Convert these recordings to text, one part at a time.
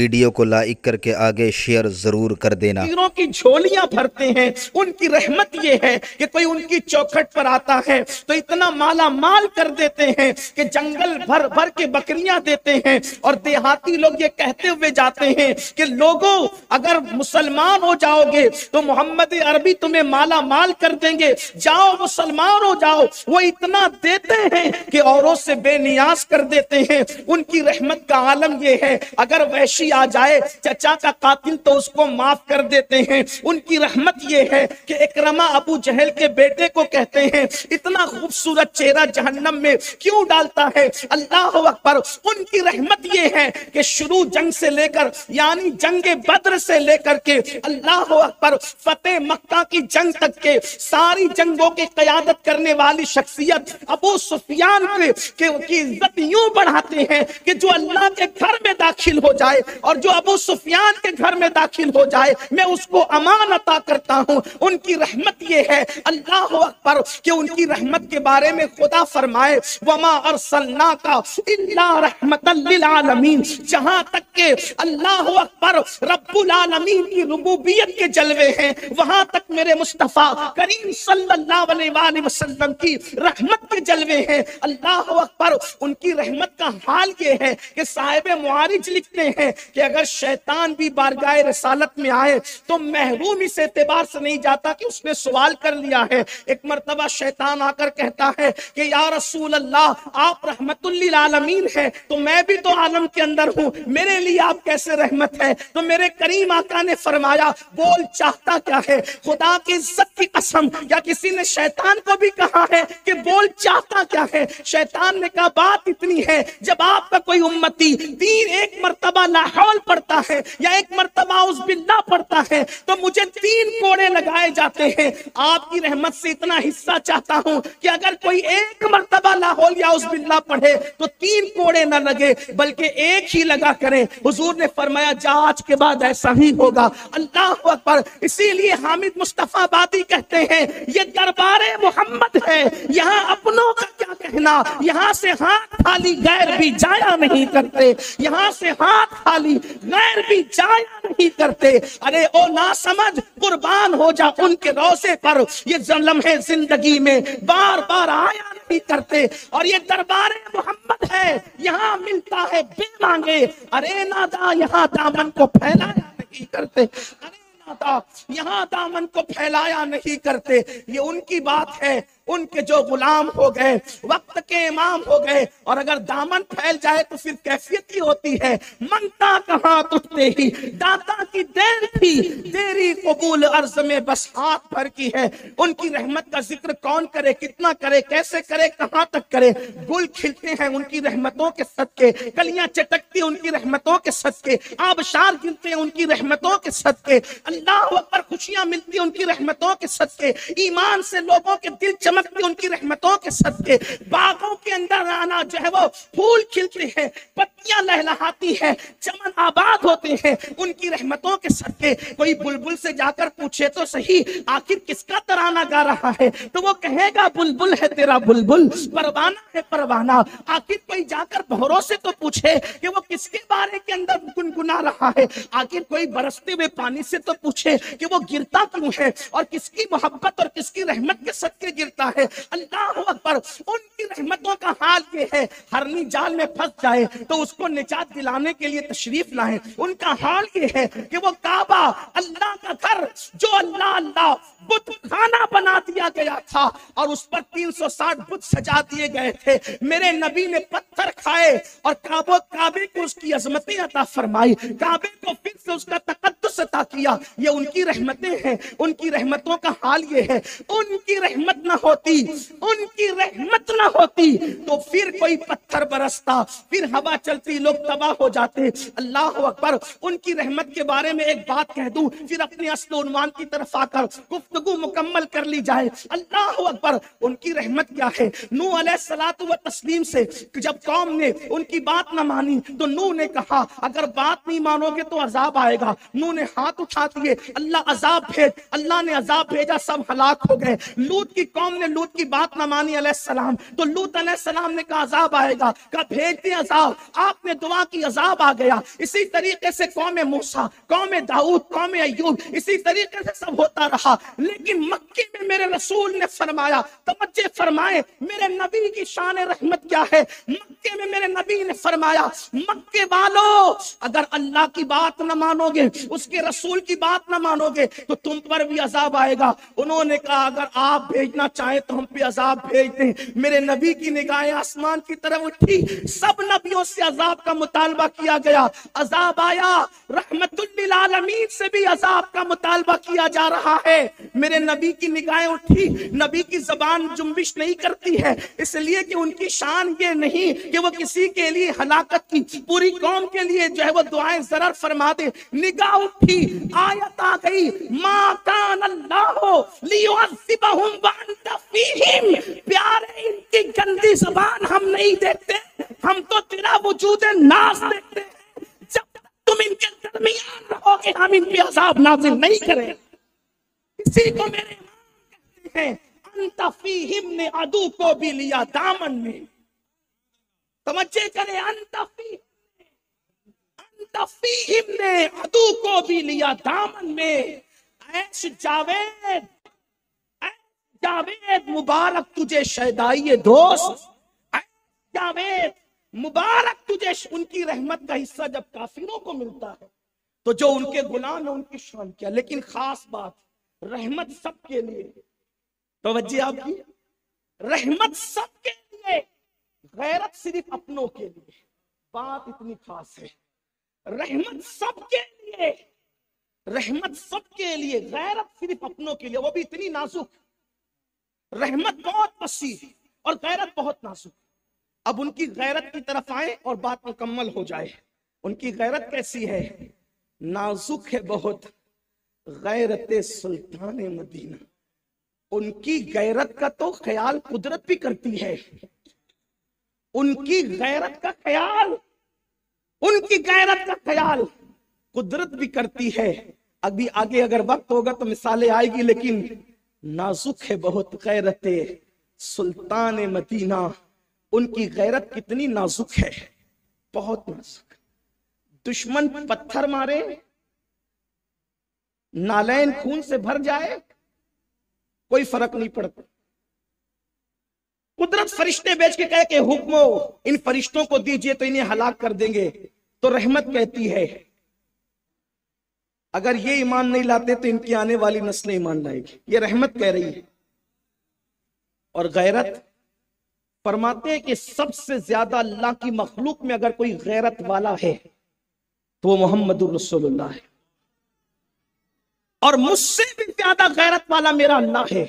Video को like करके आगे शेयर जरूर कर देना। फकीरों की झोलियां भरते हैं। उनकी रहमत ये है कि कोई उनकी चौखट पर आता है तो इतना माला माल कर देते हैं कि जंगल भर भर के बकरियां देते हैं। और देहाती लोग ये कहते हुए जाते हैं कि लोगों, अगर मुसलमान हो जाओगे तो मोहम्मद अरबी तुम्हें माला माल कर देंगे, जाओ मुसलमान हो जाओ। वो इतना देते हैं कि औरों से बेनियाज कर देते हैं। उनकी रहमत का आलम ये है, अगर वैशी आ जाए चचा का कातिल तो उसको माफ कर देते हैं। उनकी रहमत ये है कि इकरमा अबू जहल के बेटे को कहते हैं, इतना खूबसूरत चेहरा जहन्नम में क्यों डालता है? अल्लाह अकबर। उनकी रहमत ये है कि शुरू जंग से लेकर यानी जंगे बद्र से लेकर के अल्लाह अकबर फतेह मक्का की जंग तक के सारी जंगों की क़यादत करने वाली शख्सियत अबू सुफियान की इज्जत यूं बढ़ाते हैं कि जो अल्लाह के घर में दाखिल हो जाए और जो अबू सुफियान के घर में दाखिल हो जाए मैं उसको अमान अता करता हूं। उनकी रहमत ये है अल्लाह अकबर कि उनकी रहमत के बारे में खुदा फरमाए, वमा अरसलनाका इल्ला रहमतल लिल आलमीन। जहां तक के अल्लाह अकबर रब्बुल आलमीन की रुबूबियत के जलवे हैं, वहां तक मेरे मुस्तफा करीम सल्लल्लाहु अलैहि वसल्लम की रहमत के जलवे हैं। अल्लाह अकबर। उनकी रहमत का हाल ये है कि साहिब मुआरिज लिखते हैं कि अगर शैतान भी बारगाह रिसालत में आए तो महरूम इस एतबार से नहीं जाता कि उसने सवाल कर लिया है। एक मर्तबा शैतान आकर कहता है कि या रसूल अल्लाह, आप रहमतुल लिल आलमीन है तो मैं भी तो आलम के अंदर हूं, मेरे लिए आप कैसे रहमत है? तो मेरे करीम आका ने फरमाया, बोल चाहता क्या है? खुदा की इज्जत की कसम, क्या किसी ने शैतान को भी कहा है कि बोल चाहता क्या है? शैतान ने कहा, बात इतनी है, जब आपका कोई उम्मती एक मर्तबा लाहौल पढ़ता है या एक मर्तबा उस बिल्ला पढ़ता है तो मुझे 3 कोड़े लगाए जाते हैं। आपकी रहमत से इतना हिस्सा चाहता हूं कि अगर कोई एक मर्तबा लाहौल या उस बिल्ला पढ़े तो 3 कोड़े न लगे बल्कि एक ही लगा करें। हुजूर ने फरमाया, जा आज के बाद ऐसा ही होगा। अल्लाह अकबर। इसीलिए हामिद मुस्तफा बादी कहते हैं, ये दरबारे मोहम्मद है, यहाँ अपनों का क्या कहना, यहाँ से हाथ खाली गैर भी जाया नहीं करते, यहाँ से हाथ खाली गैर भी जाया नहीं करते। अरे ओ ना समझ, कुर्बान हो जा उनके रोज़े पर, ये लम्हे जिंदगी में बार बार आया नहीं करते। और ये दरबारे मोहम्मद है, यहाँ मिलता है बेमांगे। अरे नादा, यहाँ दामन को फैलाया नहीं करते, अरे नादा यहाँ दामन को फैलाया नहीं करते। ये उनकी बात है। उनके जो गुलाम हो गए, वक्त के इमाम हो गए, और अगर दामन फैल जाए तो फिर कैफियत ही होती है, मंगता कहाँ तुझते ही दाता की देन थी, तेरी कबूल अर्ज में बस हाथ भर की है। उनकी रहमत का जिक्र कौन करे, कितना करे, कैसे करे, कहाँ तक करे? गुल खिलते हैं उनकी रहमतों के सदके, कलियां चटकती उनकी रहमतों के सदके, आबशार गिरते हैं उनकी रहमतों के सदके, अल्लाह अकबर, खुशियां मिलती उनकी रहमतों के सदके, ईमान से लोगों के दिल चमकते उनकी रहमतों के सदके, बागों के अंदर आना जो है वो फूल खिलते हैं, पत्तियां लहलहाती है, चमन आबाद होते हैं उनकी रहमतों के सदके। कोई बुलबुल से जाकर पूछे तो सही, आखिर किसका तराना गा रहा है, तो वो कहेगा बुलबुल है तेरा बुलबुल, परवाना है परवाना। आखिर कोई जाकर भौरों से तो पूछे कि वो किसके बारे के अंदर गुनगुना रहा है, आखिर कोई बरसते हुए पानी से तो पूछे कि वो गिरता क्यों है और किसकी मोहब्बत और किसकी रहमत के सदके गिरता है। अल्लाह अकबर। उनकी रहमतों का हाल ये है, हरनी जाल में फंस जाए तो उसको निजात दिलाने के लिए तशरीफ लाएं। उनका हाल ये है कि वो काबा, अल्लाह का घर, जो अल्लाह अल्लाह बुत खाना बना दिया गया था और उस पर 360 बुत सजा दिए गए थे। मेरे नबी ने पत्थर खाए और काबे को उसकी अजमतें अता फरमाई, काबे को फिर से उसका तकद्दुस अता किया। ये उनकी रहमतें हैं। उनकी रहमतों का हाल ये है, उनकी रहमत ना होती, उनकी रहमत ना होती तो फिर कोई पत्थर बरसता, फिर हवा चलती, लोग तबाह हो जाते। अल्लाह अकबर। उनकी रहमत के बारे में एक बात कह दूं, फिर अपने अस्ल उन्वान की तरफ आकर गुफ्तगू मुकम्मल कर ली जाए। अल्लाह अकबर। उनकी रहमत क्या है? नूह अलैहिस्सलातु व तस्लीम से जब कौम ने उनकी बात ना मानी तो नूह ने कहा, अगर बात नहीं मानोगे तो अजाब आएगा। नूह उन्होंने हाथ उठा दिए, अल्लाह अजाब भेज, अल्लाह ने अजाब भेजा, सब हलाक हो गए। लूत की कौम ने लूत की बात ना मानी अलैहिस्सलाम, तो लूत अलैहिस्सलाम ने कहा अजाब आएगा, कहा भेज दिया अजाब, आपने दुआ की अजाब आ गया। इसी तरीके से कौम मूसा, कौम दाऊद, कौम अय्यूब, इसी तरीके से सब होता रहा। लेकिन मक्के में मेरे रसूल ने फरमाया, तवज्जो फरमाए मेरे नबी की शान रहमत क्या है। मक्के में मेरे नबी ने फरमाया, मक्के वालों अगर अल्लाह की बात न मानोगे, उसके रसूल की बात न मानोगे तो तुम पर भी अजाब आएगा। उन्होंने कहा अगर आप भेजना चाहे तो हम पे अजाब भेज दें। मेरे नबी की निगाहें आसमान की तरफ उठी, सब नबियों से अजाब का मुतालबा किया गया, अजाब आया। रहमतुल लिल आलमीन से भी अजाब का मुतालबा किया जा रहा है। मेरे नबी की निगाहें उठी, नबी की जबान जुम्बिश नहीं करती है, इसलिए कि उनकी शान ये नहीं कि वो किसी के लिए हलाकत की, पूरी कौम के लिए जो है वो दुआएं ज़रर फरमा दे। निगाह उठी, आयत आ गई, मा कान अल्लाहु लियुअज़्ज़िबहुम व अंत फीहिम। प्यारे इनकी गंदी जबान हम नहीं देखते, हम तो तेरा वजूद नाज देखते हैं। जब तक तुम इनके दरमियान रहोगे हम इन पे अज़ाब नाज़िल नहीं करें। इसी को मेरे इमाम कहते हैं, अंत फीहिम ने अदू को भी लिया दामन में। तवज्जो करें, अंत फीहिम ने अदू को भी लिया दामन में। ऐश जावेद, ऐश जावेद मुबारक तुझे शहदाई दोस्त, ऐश जावेद मुबारक तुझे। उनकी रहमत का हिस्सा जब काफिरों को मिलता है तो जो उनके गुलाम है उनकी शान क्या। लेकिन खास बात, रहमत सबके लिए, तवज्जो आपकी, रहमत सबके लिए, गैरत सिर्फ अपनों के लिए। बात इतनी खास है, रहमत सबके लिए, रहमत सबके लिए, गैरत सिर्फ अपनों के लिए, वो भी इतनी नाजुक। रहमत बहुत वसी और गैरत बहुत नाजुक। अब उनकी गैरत की तरफ आए और बात मुकम्मल हो जाए। उनकी गैरत कैसी है? नाजुक है बहुत, गैरत सुल्तान मदीना। उनकी गैरत का तो ख्याल कुदरत भी करती है, उनकी गैरत का ख्याल, उनकी गैरत का ख्याल कुदरत भी करती है। अभी आगे अगर वक्त होगा तो मिसालें आएगी, लेकिन नाजुक है बहुत गैरत सुल्तान मदीना। उनकी गैरत कितनी नाजुक है, बहुत नाजुक। दुश्मन पत्थर मारे, नालैन खून से भर जाए, कोई फर्क नहीं पड़ता। कुदरत फरिश्ते भेज के कहे कि हुक्म इन फरिश्तों को दीजिए तो इन्हें हलाक कर देंगे, तो रहमत कहती है अगर ये ईमान नहीं लाते तो इनकी आने वाली नस्लें ईमान लाएगी। ये रहमत कह रही है। और गैरत फरमाते हैं कि सबसे ज्यादा अल्लाह की मखलूक में अगर कोई गैरत वाला है तो वो मोहम्मदुर रसूलुल्लाह है। और मुझसे भी ज्यादा गैरत वाला मेरा अल्लाह है,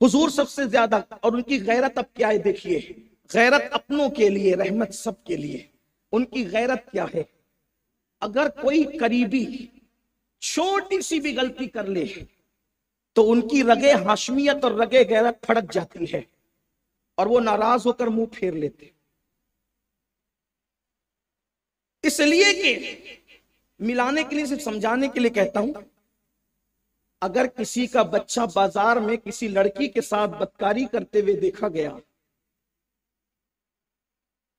हुजूर सबसे ज्यादा। और उनकी गैरत अब क्या है देखिए, गैरत अपनों के लिए, रहमत सबके लिए। उनकी गैरत क्या है? अगर कोई करीबी छोटी सी भी गलती कर ले तो उनकी रगे हाशमियत और रगे गैरत फड़क जाती है और वो नाराज होकर मुंह फेर लेते। इसलिए कि मिलाने के लिए, सिर्फ समझाने के लिए कहता हूं, अगर किसी का बच्चा बाजार में किसी लड़की के साथ बदकारी करते हुए देखा गया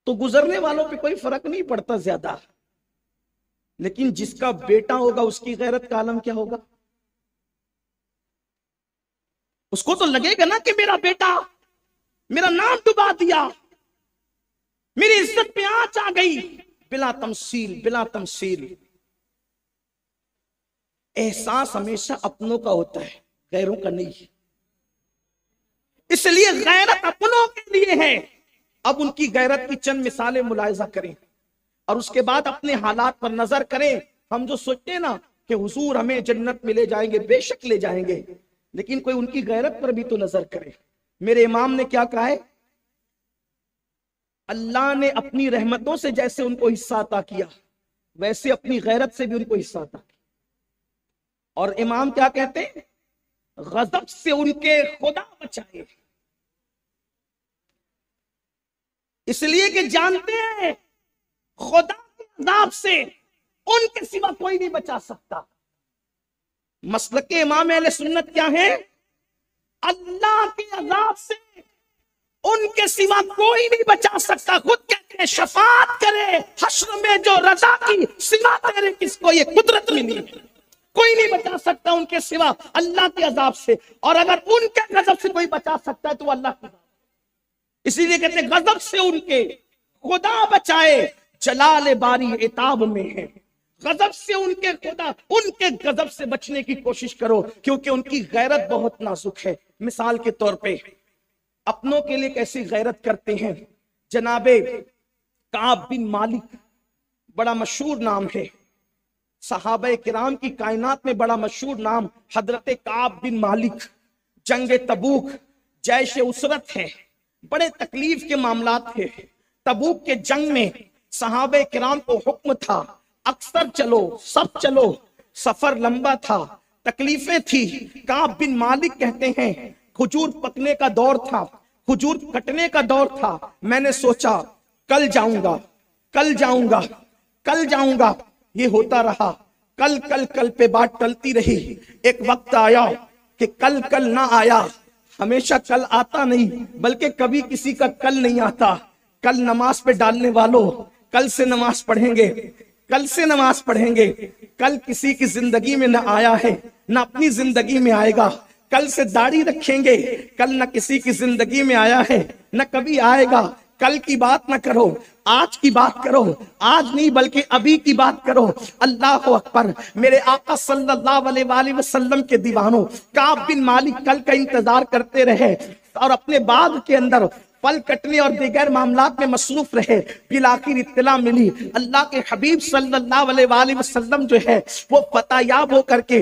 तो गुजरने वालों पे कोई फर्क नहीं पड़ता ज्यादा, लेकिन जिसका बेटा होगा उसकी गैरत का आलम क्या होगा? उसको तो लगेगा ना कि मेरा बेटा मेरा नाम डुबा दिया, मेरी इज्जत पे आंच आ गई। बिला तमसील, बिला तमसील। एहसास हमेशा अपनों का होता है, गैरों का नहीं। इसलिए गैरत अपनों के लिए है। अब उनकी गैरत की चंद मिसालें मुलाहिजा करें और उसके बाद अपने हालात पर नजर करें। हम जो सोचते हैं ना कि हुजूर हमें जन्नत में ले जाएंगे, बेशक ले जाएंगे, लेकिन कोई उनकी गैरत पर भी तो नजर करे। मेरे इमाम ने क्या कहा है? अल्लाह ने अपनी रहमतों से जैसे उनको हिस्सा अता किया वैसे अपनी गैरत से भी उनको हिस्सा अता किया। और इमाम क्या कहते हैं? गजब से उनके खुदा बचाए, इसलिए कि जानते हैं खुदा के अज़ाब से उनके सिवा कोई नहीं बचा सकता। मसलक इमाम अहले सुन्नत क्या है? अल्लाह के अजाब से उनके सिवा कोई नहीं बचा सकता। खुद कहते हैं शफाअत करे हश्र में जो रजा की, सिवा तेरे किसको ये कुदरत मिली है। कोई नहीं बचा सकता उनके सिवा अल्लाह के अजाब से, और अगर उनके गजब से कोई बचा सकता है तो अल्लाह की। इसीलिए कहते हैं गजब से उनके खुदा बचाए, जलाल बारी इताब में है। गजब से उनके खुदा, उनके गजब से बचने की कोशिश करो, क्योंकि उनकी गैरत बहुत नाजुक है। मिसाल के तौर पे अपनों के लिए कैसी गैरत करते हैं। जनाबे काब बिन मालिक, बड़ा मशहूर नाम है, सहाबा किराम की कायनात में बड़ा मशहूर नाम हजरत काब बिन मालिक। जंग तबूक, जैश उसरत है, बड़े तकलीफ के मामलात थे। तबूक के जंग में सहाबा किराम को हुक्म था अक्सर चलो, सब चलो, सफर लंबा था, तकलीफें थी। काब बिन मालिक कहते हैं खजूर पकने का दौर था, खजूर कटने का दौर था। मैंने सोचा कल जाऊंगा, कल जाऊंगा, कल जाऊंगा। ये होता रहा, कल कल कल पे बात टलती रही। एक वक्त आया कि कल कल ना आया। हमेशा कल आता नहीं, बल्कि कभी किसी का कल नहीं आता। कल नमाज पे डालने वालों, कल से नमाज पढ़ेंगे, कल से नमाज पढ़ेंगे। कल किसी की जिंदगी में न आया है, न अपनी जिंदगी में आएगा। कल से दाढ़ी रखेंगे, कल न किसी की जिंदगी में आया है, न कभी आएगा। कल की बात न करो, आज की बात करो। आज नहीं बल्कि अभी की बात करो। अल्लाह अकबर। मेरे आका सल्लल्लाहु अलैहि वसल्लम के दीवानों, काब बिन मालिक कल का इंतजार करते रहे और अपने बाग के अंदर फल कटने और दीगर मामलात में मसरूफ रहे। फिर आखिर इत्तला मिली अल्लाह के हबीब सल्लल्लाहु अलैहि वसल्लम जो है वो फतायाब होकर के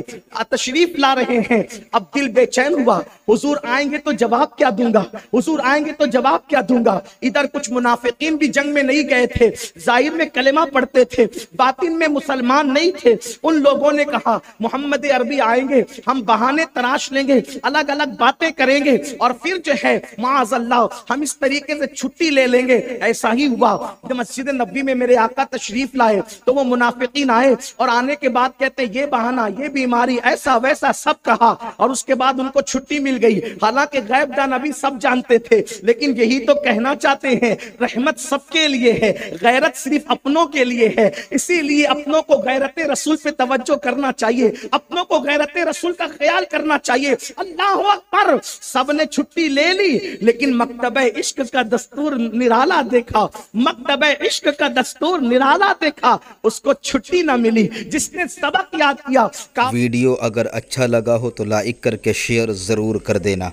तशरीफ ला रहे हैं। अब दिल बेचैन हुआ, हुजूर आएंगे तो जवाब क्या दूंगा, हुजूर आएंगे तो जवाब क्या दूंगा। इधर कुछ मुनाफिकीन भी जंग में नहीं गए थे, जाहिर में कलेमा पढ़ते थे, बातिन में मुसलमान नहीं थे। उन लोगों ने कहा मोहम्मद अरबी आएंगे, हम बहाने तराश लेंगे, अलग अलग बातें करेंगे और फिर जो है माअज़ल्लाह हम इस तरीके से छुट्टी ले लेंगे। ऐसा ही हुआ। जब मस्जिद नबी में मेरे आका तशरीफ लाए तो वो मुनाफिकीन आए और आने के बाद कहते ये बहाना, ये बीमारी, ऐसा वैसा सब कहा और उसके बाद उनको छुट्टी मिल गई। हालांकि गैब दान नबी सब जानते थे, लेकिन यही तो कहना चाहते हैं रहमत सबके लिए है, गैरत सिर्फ अपनों के लिए है। इसीलिए अपनों को गैरत रसूल पे तवज्जो करना चाहिए, अपनों को गैरत रसूल का ख्याल करना चाहिए। अल्लाह अकबर। सबने छुट्टी ले ली, लेकिन मकतब इश्क का दस्तूर निराला देखा, मकतब इश्क का दस्तूर निराला देखा, उसको छुट्टी ना मिली। जिसने सबक याद किया। वीडियो अगर अच्छा लगा हो तो लाइक करके शेयर जरूर कर देना।